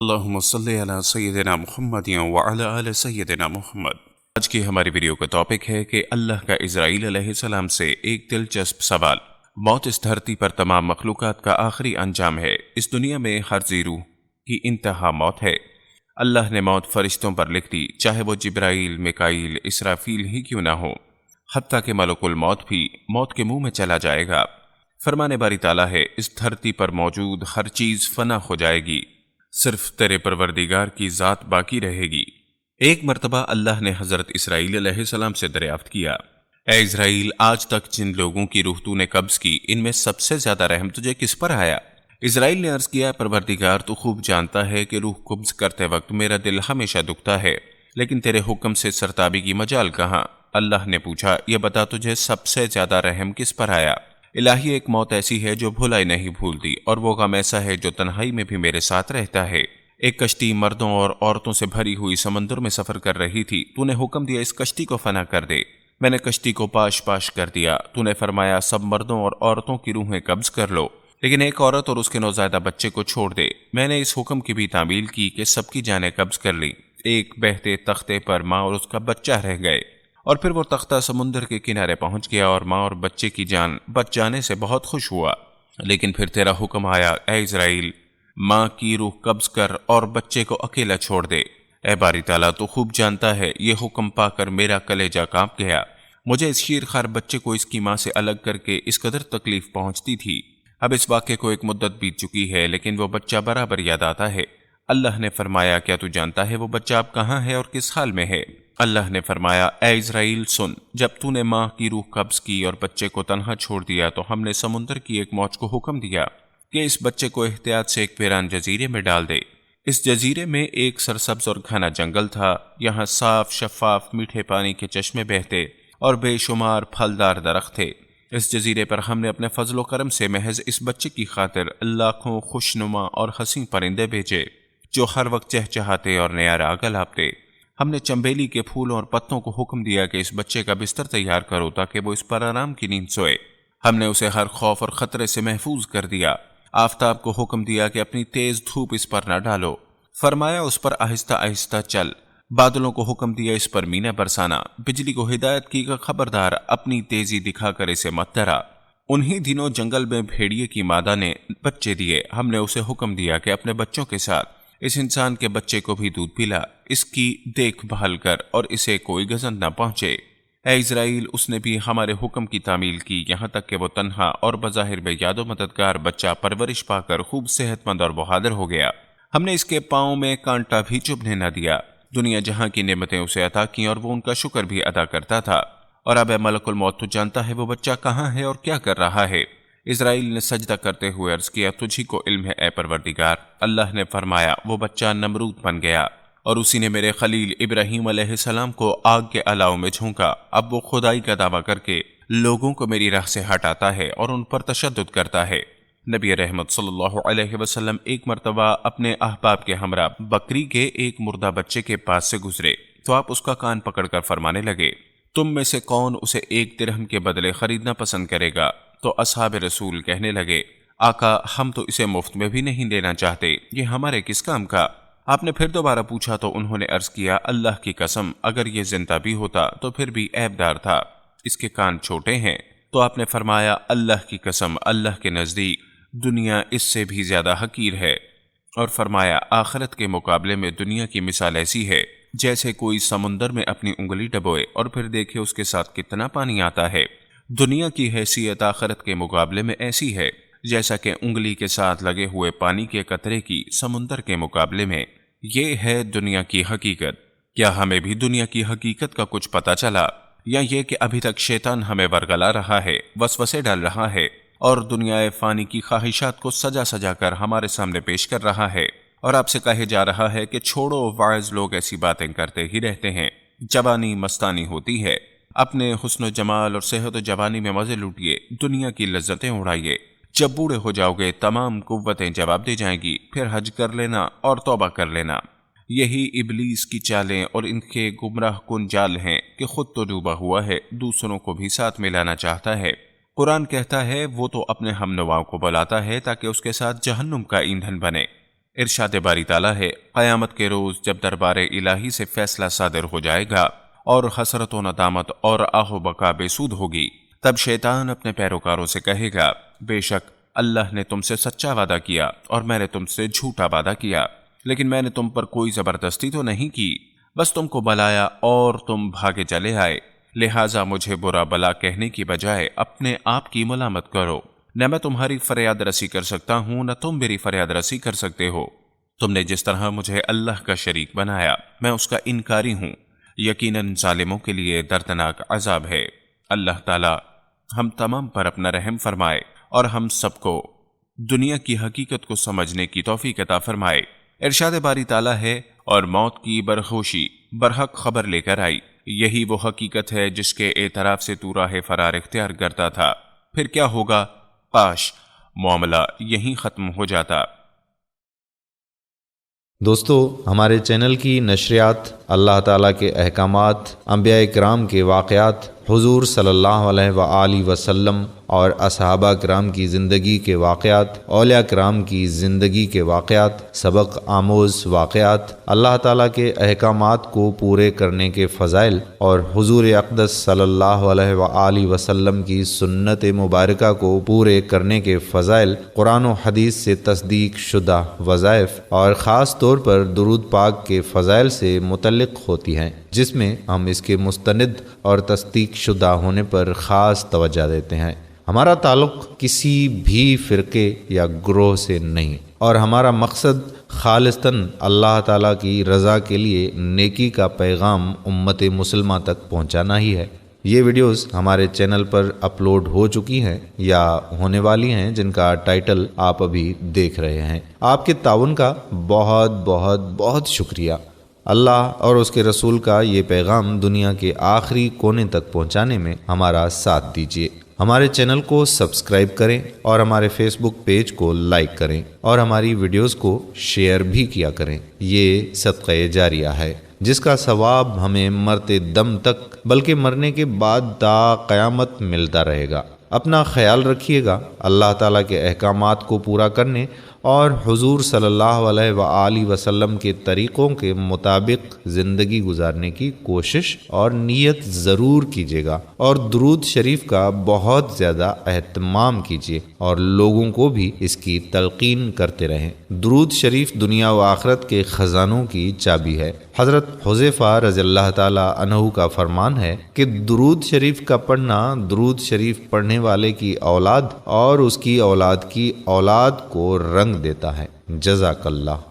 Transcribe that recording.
اللہم صلی علی سیدنا محمد وعلی آل سیدنا محمد۔ آج کی ہماری ویڈیو کا ٹاپک ہے کہ اللہ کا اسرائیل علیہ السلام سے ایک دلچسپ سوال۔ موت اس دھرتی پر تمام مخلوقات کا آخری انجام ہے۔ اس دنیا میں ہر ذی روح کی انتہا موت ہے۔ اللہ نے موت فرشتوں پر لکھ دی، چاہے وہ جبرائیل، میکائیل، اسرافیل ہی کیوں نہ ہو، حتیٰ کہ ملک الموت بھی موت کے منہ میں چلا جائے گا۔ فرمان باری تعالیٰ ہے، اس دھرتی پر موجود ہر چیز فنا ہو جائے گی، صرف تیرے پروردگار کی ذات باقی رہے گی۔ ایک مرتبہ اللہ نے حضرت اسرائیل علیہ السلام سے دریافت کیا، اے اسرائیل، آج تک جن لوگوں کی روح تو نے قبض کی، ان میں سب سے زیادہ رحم تجھے کس پر آیا؟ اسرائیل نے عرض کیا، پروردگار تو خوب جانتا ہے کہ روح قبض کرتے وقت میرا دل ہمیشہ دکھتا ہے، لیکن تیرے حکم سے سرتابی کی مجال کہاں؟ اللہ نے پوچھا، یہ بتا تجھے سب سے زیادہ رحم کس پر آیا؟ الہی، ایک موت ایسی ہے جو بھلائی نہیں بھولتی، اور وہ غم ایسا ہے جو تنہائی میں بھی میرے ساتھ رہتا ہے۔ ایک کشتی مردوں اور عورتوں سے بھری ہوئی سمندر میں سفر کر رہی تھی، تو نے حکم دیا اس کشتی کو فنا کر دے۔ میں نے کشتی کو پاش پاش کر دیا، تو نے فرمایا سب مردوں اور عورتوں کی روحیں قبض کر لو، لیکن ایک عورت اور اس کے نوزائیدہ بچے کو چھوڑ دے۔ میں نے اس حکم کی بھی تعمیل کی کہ سب کی جانیں قبض کر لیں۔ ایک بہتے تختے پر ماں اور اس کا بچہ رہ گئے، اور پھر وہ تختہ سمندر کے کنارے پہنچ گیا، اور ماں اور بچے کی جان بچ جانے سے بہت خوش ہوا۔ لیکن پھر تیرا حکم آیا، اے اسرائیل، ماں کی روح قبض کر اور بچے کو اکیلا چھوڑ دے۔ اے باری تعالیٰ، تو خوب جانتا ہے، یہ حکم پا کر میرا کلیجہ کانپ گیا۔ مجھے اس شیرخوار بچے کو اس کی ماں سے الگ کر کے اس قدر تکلیف پہنچتی تھی۔ اب اس واقعے کو ایک مدت بیت چکی ہے، لیکن وہ بچہ برابر یاد آتا ہے۔ اللہ نے فرمایا، کیا تو جانتا ہے وہ بچہ اب کہاں ہے اور کس حال میں ہے؟ اللہ نے فرمایا، اے اسرائیل سن، جب تو نے ماں کی روح قبض کی اور بچے کو تنہا چھوڑ دیا تو ہم نے سمندر کی ایک موج کو حکم دیا کہ اس بچے کو احتیاط سے ایک ویران جزیرے میں ڈال دے۔ اس جزیرے میں ایک سرسبز اور گھنا جنگل تھا، یہاں صاف شفاف میٹھے پانی کے چشمے بہتے اور بے شمار پھلدار درخت تھے۔ اس جزیرے پر ہم نے اپنے فضل و کرم سے محض اس بچے کی خاطر لاکھوں خوشنما اور حسین پرندے بھیجے جو ہر وقت چہچہاتے اور نیا راگ الاپتے۔ ہم نے چمبیلی کے پھولوں اور پتوں کو حکم دیا کہ اس بچے کا بستر تیار کرو تاکہ وہ اس پر آرام کی نیند سوئے۔ ہم نے اسے ہر خوف اور خطرے سے محفوظ کر دیا۔ آفتاب کو حکم دیا کہ اپنی تیز دھوپ اس پر نہ ڈالو، فرمایا اس پر آہستہ آہستہ چل۔ بادلوں کو حکم دیا اس پر مینا برسانا۔ بجلی کو ہدایت کی کہ خبردار، اپنی تیزی دکھا کر اسے مت ڈرا۔ انہی دنوں جنگل میں بھیڑیے کی مادہ نے بچے دیے۔ ہم نے اسے حکم دیا کہ اپنے بچوں کے ساتھ اس انسان کے بچے کو بھی دودھ پلا، اس کی دیکھ بھال کر اور اسے کوئی گزن نہ پہنچے۔ اے اسرائیل، اس نے بھی ہمارے حکم کی تعمیل کی، یہاں تک کہ وہ تنہا اور بظاہر بے یاد و مددگار بچہ پرورش پا کر خوب صحت مند اور بہادر ہو گیا۔ ہم نے اس کے پاؤں میں کانٹا بھی چبھنے نہ دیا۔ دنیا جہاں کی نعمتیں اسے عطا کیں اور وہ ان کا شکر بھی ادا کرتا تھا۔ اور اب اے ملک الموت، تو جانتا ہے وہ بچہ کہاں ہے اور کیا کر رہا ہے؟ اسرائیل نے سجدہ کرتے ہوئے عرض کیا، تجھی کو علم ہے اے پروردگار۔ اللہ نے فرمایا، وہ بچہ نمرود بن گیا، اور اسی نے میرے خلیل ابراہیم علیہ السلام کو آگ کے الاؤ میں جھونکا۔ اب وہ خدائی کا دعویٰ کر کے لوگوں کو میری راہ سے ہٹاتا ہے اور ان پر تشدد کرتا ہے۔ نبی رحمت صلی اللہ علیہ وسلم ایک مرتبہ اپنے احباب کے ہمراہ بکری کے ایک مردہ بچے کے پاس سے گزرے تو آپ اس کا کان پکڑ کر فرمانے لگے، تم میں سے کون اسے 1 درہم کے بدلے خریدنا پسند کرے گا؟ تو اصحاب رسول کہنے لگے، آقا، ہم تو اسے مفت میں بھی نہیں لینا چاہتے، یہ ہمارے کس کام کا؟ آپ نے پھر دوبارہ پوچھا تو انہوں نے عرض کیا، اللہ کی قسم، اگر یہ زندہ بھی ہوتا تو پھر بھی عیب دار تھا، اس کے کان چھوٹے ہیں۔ تو آپ نے فرمایا، اللہ کی قسم، اللہ کے نزدیک دنیا اس سے بھی زیادہ حقیر ہے، اور فرمایا، آخرت کے مقابلے میں دنیا کی مثال ایسی ہے جیسے کوئی سمندر میں اپنی انگلی ڈبوئے اور پھر دیکھے اس کے ساتھ کتنا پانی آتا ہے۔ دنیا کی حیثیت آخرت کے مقابلے میں ایسی ہے جیسا کہ انگلی کے ساتھ لگے ہوئے پانی کے قطرے کی سمندر کے مقابلے میں۔ یہ ہے دنیا کی حقیقت۔ کیا ہمیں بھی دنیا کی حقیقت کا کچھ پتہ چلا، یا یہ کہ ابھی تک شیطان ہمیں ورگلا رہا ہے، وسوسے ڈال رہا ہے، اور دنیا فانی کی خواہشات کو سجا سجا کر ہمارے سامنے پیش کر رہا ہے، اور آپ سے کہے جا رہا ہے کہ چھوڑو، واعظ لوگ ایسی باتیں کرتے ہی رہتے ہیں، جوانی مستانی ہوتی ہے، اپنے حسن و جمال اور صحت و جوانی میں مزے لوٹیے، دنیا کی لذتیں اڑائیے، جب بوڑھے ہو جاؤ گے تمام قوتیں جواب دے جائیں گی، پھر حج کر لینا اور توبہ کر لینا۔ یہی ابلیس کی چالیں اور ان کے گمراہ کن جال ہیں کہ خود تو ڈوبا ہوا ہے، دوسروں کو بھی ساتھ ملانا چاہتا ہے۔ قرآن کہتا ہے وہ تو اپنے ہم نواؤں کو بلاتا ہے تاکہ اس کے ساتھ جہنم کا ایندھن بنے۔ ارشاد باری تعالیٰ ہے، قیامت کے روز جب دربار الہی سے فیصلہ صادر ہو جائے گا اور حسرت و ندامت اور آہ و بکا بے سود ہوگی، تب شیطان اپنے پیروکاروں سے کہے گا، بے شک اللہ نے تم سے سچا وعدہ کیا اور میں نے تم سے جھوٹا وعدہ کیا، لیکن میں نے تم پر کوئی زبردستی تو نہیں کی، بس تم کو بلایا اور تم بھاگے چلے آئے، لہٰذا مجھے برا بلا کہنے کی بجائے اپنے آپ کی ملامت کرو، نہ میں تمہاری فریاد رسی کر سکتا ہوں نہ تم میری فریاد رسی کر سکتے ہو، تم نے جس طرح مجھے اللہ کا شریک بنایا میں اس کا انکاری ہوں، یقیناً ظالموں کے لیے دردناک عذاب ہے۔ اللہ تعالی ہم تمام پر اپنا رحم فرمائے اور ہم سب کو دنیا کی حقیقت کو سمجھنے کی توفیق عطا فرمائے۔ ارشاد باری تعالیٰ ہے، اور موت کی برخوشی برحق خبر لے کر آئی، یہی وہ حقیقت ہے جس کے اعتراف سے تو راہ فرار اختیار کرتا تھا، پھر کیا ہوگا؟ کاش معاملہ یہیں ختم ہو جاتا۔ دوستو، ہمارے چینل کی نشریات اللہ تعالیٰ کے احکامات، انبیاء کرام کے واقعات، حضور صلی اللہ علیہ وآلہ وسلم اور اصحابہ کرام کی زندگی کے واقعات، اولیاء کرام کی زندگی کے واقعات، سبق آموز واقعات، اللہ تعالیٰ کے احکامات کو پورے کرنے کے فضائل اور حضور اقدس صلی اللہ علیہ وآلہ وسلم کی سنت مبارکہ کو پورے کرنے کے فضائل، قرآن و حدیث سے تصدیق شدہ وظائف اور خاص طور پر درود پاک کے فضائل سے متعلق ہوتی ہیں، جس میں ہم اس کے مستند اور تصدیق شدہ ہونے پر خاص توجہ دیتے ہیں۔ ہمارا تعلق کسی بھی فرقے یا گروہ سے نہیں، اور ہمارا مقصد خالصتاً اللہ تعالیٰ کی رضا کے لیے نیکی کا پیغام امت مسلمہ تک پہنچانا ہی ہے۔ یہ ویڈیوز ہمارے چینل پر اپلوڈ ہو چکی ہیں یا ہونے والی ہیں، جن کا ٹائٹل آپ ابھی دیکھ رہے ہیں۔ آپ کے تعاون کا بہت بہت بہت شکریہ۔ اللہ اور اس کے رسول کا یہ پیغام دنیا کے آخری کونے تک پہنچانے میں ہمارا ساتھ دیجیے۔ ہمارے چینل کو سبسکرائب کریں اور ہمارے فیس بک پیج کو لائک کریں اور ہماری ویڈیوز کو شیئر بھی کیا کریں۔ یہ صدقہ جاریہ ہے جس کا ثواب ہمیں مرتے دم تک بلکہ مرنے کے بعد تا قیامت ملتا رہے گا۔ اپنا خیال رکھیے گا، اللہ تعالیٰ کے احکامات کو پورا کرنے اور حضور صلی اللہ علیہ وآلہ وسلم کے طریقوں کے مطابق زندگی گزارنے کی کوشش اور نیت ضرور کیجیے گا، اور درود شریف کا بہت زیادہ اہتمام کیجیے اور لوگوں کو بھی اس کی تلقین کرتے رہیں۔ درود شریف دنیا و آخرت کے خزانوں کی چابی ہے۔ حضرت حذیفہ رضی اللہ تعالیٰ عنہ کا فرمان ہے کہ درود شریف کا پڑھنا درود شریف پڑھنے والے کی اولاد اور اس کی اولاد کی اولاد کو رنگ دیتا ہے۔ جزاک اللہ۔